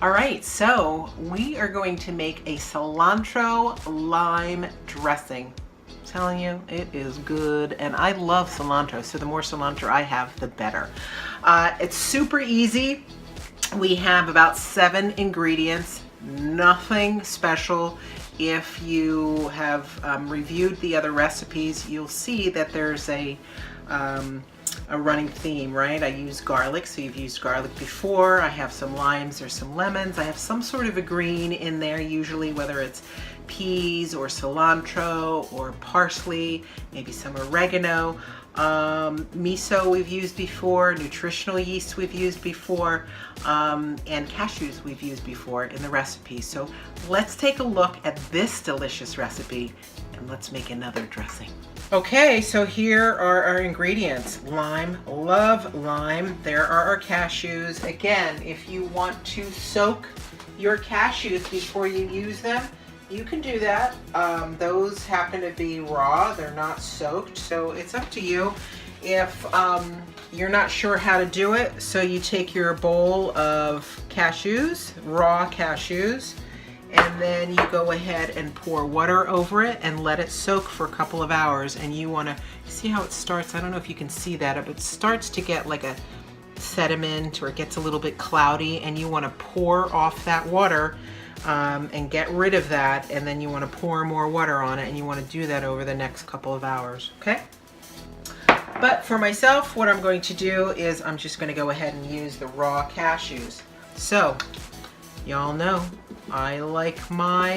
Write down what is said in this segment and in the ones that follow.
All right, so we are going to make a cilantro lime dressing. I'm telling you, it is good, and I love cilantro, so the more cilantro I have, the better. It's super easy. We have about 7 ingredients, nothing special. If you have reviewed the other recipes, you'll see that there's a running theme, right? I use garlic, so you've used garlic before. I have some limes or some lemons. I have some sort of a green in there, usually, whether it's peas or cilantro or parsley, maybe some oregano. Miso we've used before, nutritional yeast we've used before, and cashews we've used before in the recipe. So let's take a look at this delicious recipe and let's make another dressing. Okay, so here are our ingredients. Lime, love lime. There are our cashews. Again, if you want to soak your cashews before you use them, you can do that. Those happen to be raw, they're not soaked, so it's up to you. If you're not sure how to do it, so you take your bowl of cashews, raw cashews, and then you go ahead and pour water over it and let it soak for a couple of hours. And you want to see how it starts. I don't know if you can see that, but it starts to get like a sediment, or it gets a little bit cloudy, and you want to pour off that water and get rid of that, and then you want to pour more water on it, and you want to do that over the next couple of hours, okay? But for myself, what I'm going to do is I'm just going to go ahead and use the raw cashews. So y'all know I like my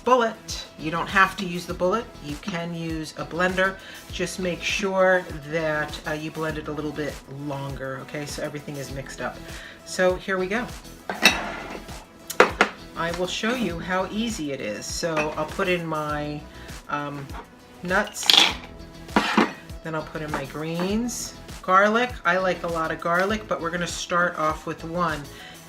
bullet. You don't have to use the bullet. You can use a blender. Just make sure that you blend it a little bit longer, okay? So everything is mixed up. So here we go. I will show you how easy it is. So I'll put in my nuts, then I'll put in my greens, garlic. I like a lot of garlic, but we're gonna start off with 1.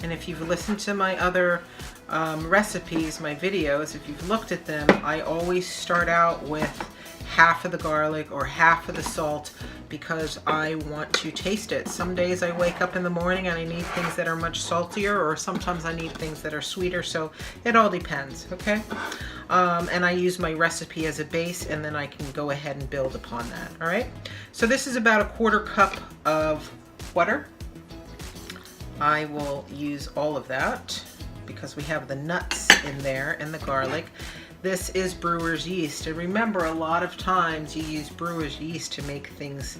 And if you've listened to my other recipes, my videos, if you've looked at them, I always start out with half of the garlic or half of the salt because I want to taste it. Some days I wake up in the morning and I need things that are much saltier, or sometimes I need things that are sweeter, so it all depends, okay? And I use my recipe as a base, and then I can go ahead and build upon that, all right? So this is about 1/4 cup of water. I will use all of that because we have the nuts in there and the garlic. This is brewer's yeast, and remember, a lot of times you use brewer's yeast to make things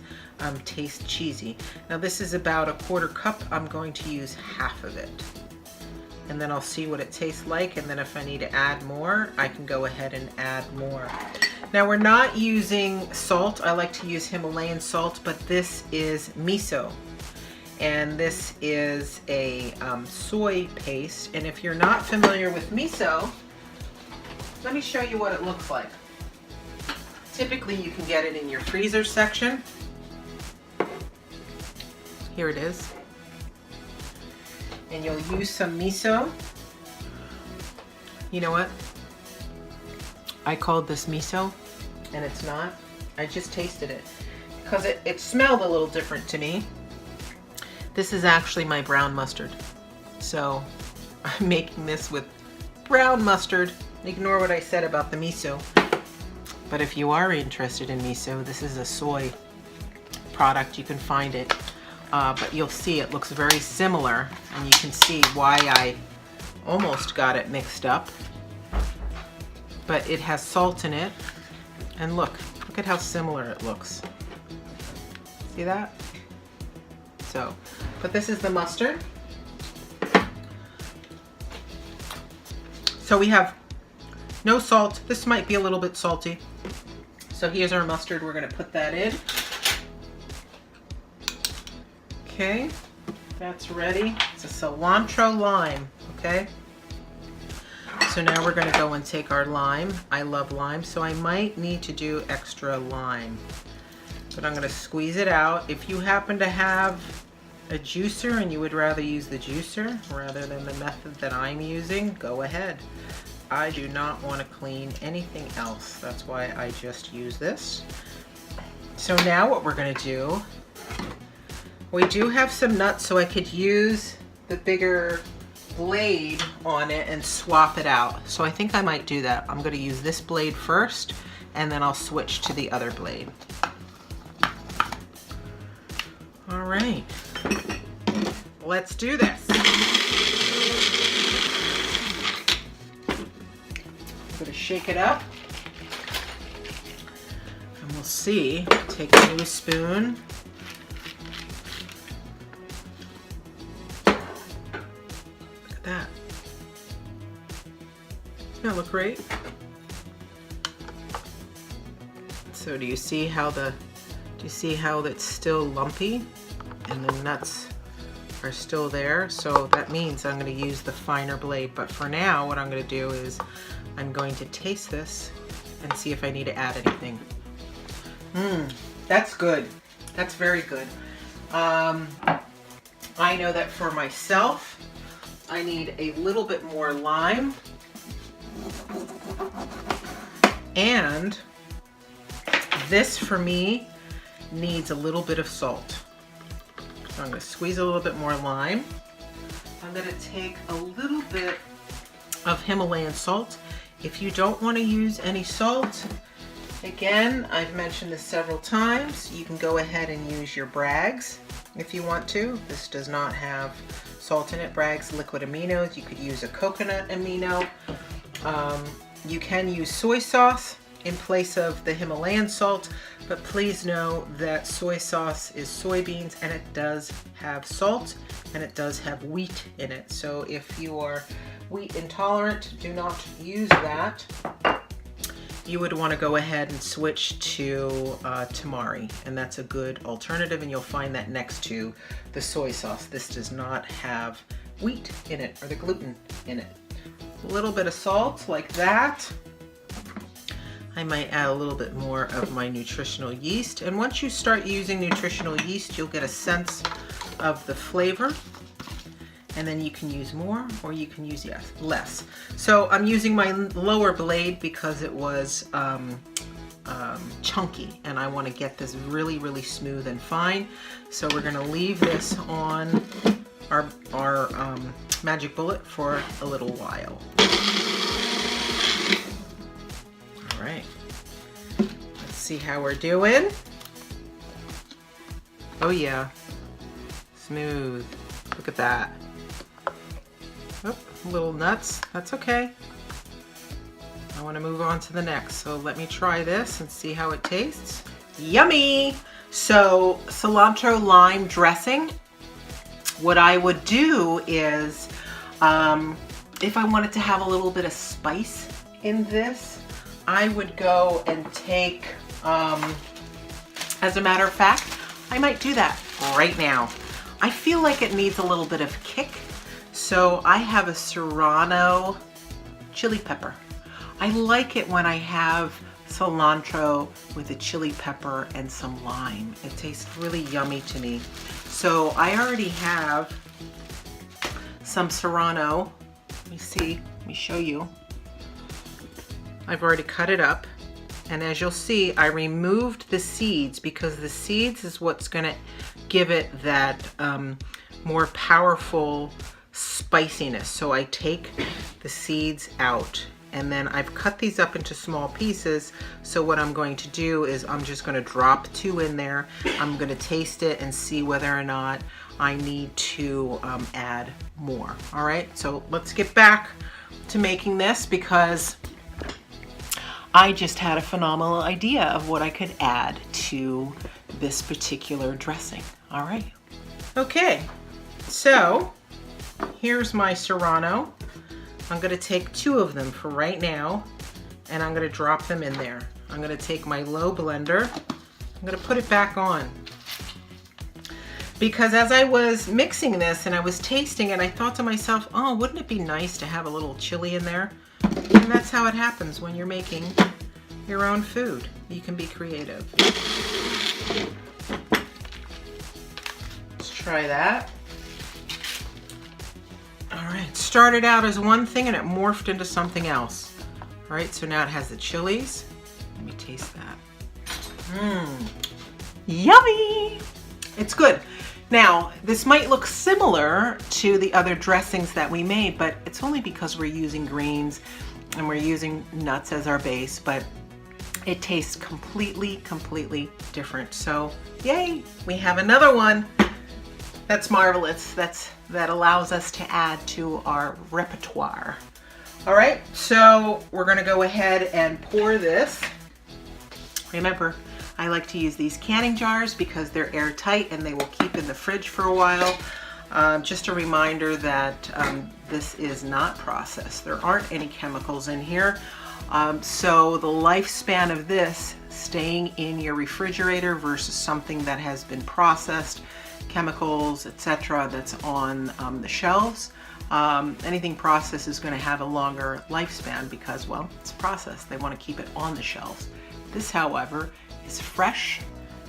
taste cheesy. Now this is about 1/4 cup. I'm going to use half of it, and then I'll see what it tastes like, and then if I need to add more, I can go ahead and add more. Now we're not using salt. I like to use Himalayan salt, but this is miso. And this is a soy paste. And if you're not familiar with miso, let me show you what it looks like. Typically you can get it in your freezer section. Here it is. And you'll use some miso. You know what? I called this miso, and it's not. I just tasted it because it smelled a little different to me. This is actually my brown mustard. So I'm making this with brown mustard. Ignore what I said about the miso. But if you are interested in miso, this is a soy product. You can find it. But you'll see it looks very similar, and you can see why I almost got it mixed up. But it has salt in it. And look at how similar it looks. See that? So, but this is the mustard. So we have no salt. This might be a little bit salty. So here's our mustard. We're going to put that in. Okay, that's ready. It's a cilantro lime, okay? So now we're going to go and take our lime. I love lime, so I might need to do extra lime. But I'm going to squeeze it out. If you happen to have a juicer and you would rather use the juicer rather than the method that I'm using, go ahead. I do not want to clean anything else. That's why I just use this. So now what we're going to do, we do have some nuts, so I could use the bigger blade on it and swap it out. So I think I might do that. I'm going to use this blade first, and then I'll switch to the other blade. All right, let's do this. I'm going to shake it up, and we'll see. Take a new spoon. That. Doesn't that look great? So do you see how it's still lumpy and the nuts are still there? So that means I'm going to use the finer blade. But for now, what I'm going to do is I'm going to taste this and see if I need to add anything. That's good. That's very good. I know that for myself, I need a little bit more lime, and this for me needs a little bit of salt. So I'm going to squeeze a little bit more lime. I'm going to take a little bit of Himalayan salt. If you don't want to use any salt, again, I've mentioned this several times, you can go ahead and use your Bragg's if you want to. This does not have salt in it. Bragg's liquid aminos. You could use a coconut amino. You can use soy sauce in place of the Himalayan salt, but please know that soy sauce is soybeans and it does have salt and it does have wheat in it. So if you are wheat intolerant, do not use that. You would want to go ahead and switch to tamari, and that's a good alternative, and you'll find that next to the soy sauce. This does not have wheat in it or the gluten in it. A little bit of salt like that. I might add a little bit more of my nutritional yeast, and once you start using nutritional yeast, you'll get a sense of the flavor, and then you can use more or you can use less. So I'm using my lower blade because it was chunky, and I want to get this really, really smooth and fine. So we're going to leave this on our magic bullet for a little while. All right, let's see how we're doing. Oh yeah, smooth. Look at that. Oh, little nuts, that's okay. I want to move on to the next, so let me try this and see how it tastes. Yummy! So cilantro lime dressing. What I would do is, if I wanted to have a little bit of spice in this, I would go and take, as a matter of fact, I might do that right now. I feel like it needs a little bit of kick. So I have a serrano chili pepper. I like it when I have cilantro with a chili pepper and some lime. It tastes really yummy to me. So I already have some serrano. Let me show you. I've already cut it up. And as you'll see, I removed the seeds because the seeds is what's gonna give it that more powerful spiciness. So I take the seeds out, and then I've cut these up into small pieces. So what I'm going to do is I'm just going to drop 2 in there. I'm going to taste it and see whether or not I need to add more. All right, so let's get back to making this because I just had a phenomenal idea of what I could add to this particular dressing. All right, okay, so here's my serrano. I'm going to take 2 of them for right now, and I'm going to drop them in there. I'm going to take my low blender. I'm going to put it back on. Because as I was mixing this and I was tasting, and I thought to myself, oh, wouldn't it be nice to have a little chili in there? And that's how it happens when you're making your own food. You can be creative. Let's try that. All right, started out as one thing and it morphed into something else. All right, so now it has the chilies. Let me taste that. Yummy! It's good. Now, this might look similar to the other dressings that we made, but it's only because we're using greens and we're using nuts as our base, but it tastes completely different. So yay, we have another one. That's marvelous. That allows us to add to our repertoire. All right, so we're gonna go ahead and pour this. Remember, I like to use these canning jars because they're airtight and they will keep in the fridge for a while. Just a reminder that this is not processed. There aren't any chemicals in here. So the lifespan of this staying in your refrigerator versus something that has been processed, chemicals, etc., that's on the shelves. Anything processed is going to have a longer lifespan because, well, it's processed. They want to keep it on the shelves. This, however, is fresh,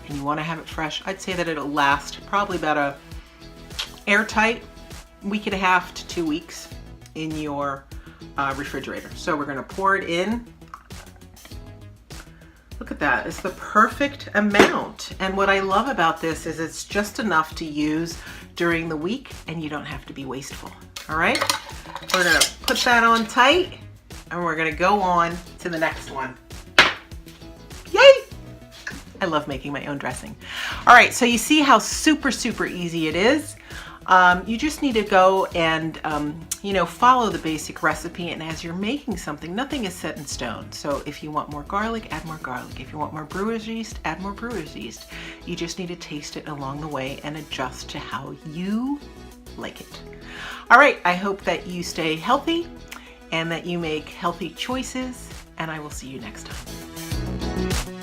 and you want to have it fresh. I'd say that it'll last probably about a airtight week and a half to 2 weeks in your refrigerator. So we're going to pour it in. Look at that, it's the perfect amount. And what I love about this is it's just enough to use during the week and you don't have to be wasteful. All right, we're gonna put that on tight and we're gonna go on to the next one. Yay! I love making my own dressing. All right, so you see how super easy it is. You just need to go and follow the basic recipe, and as you're making something, nothing is set in stone. So if you want more garlic, add more garlic. If you want more brewer's yeast, add more brewer's yeast. You just need to taste it along the way and adjust to how you like it. All right, I hope that you stay healthy and that you make healthy choices, and I will see you next time.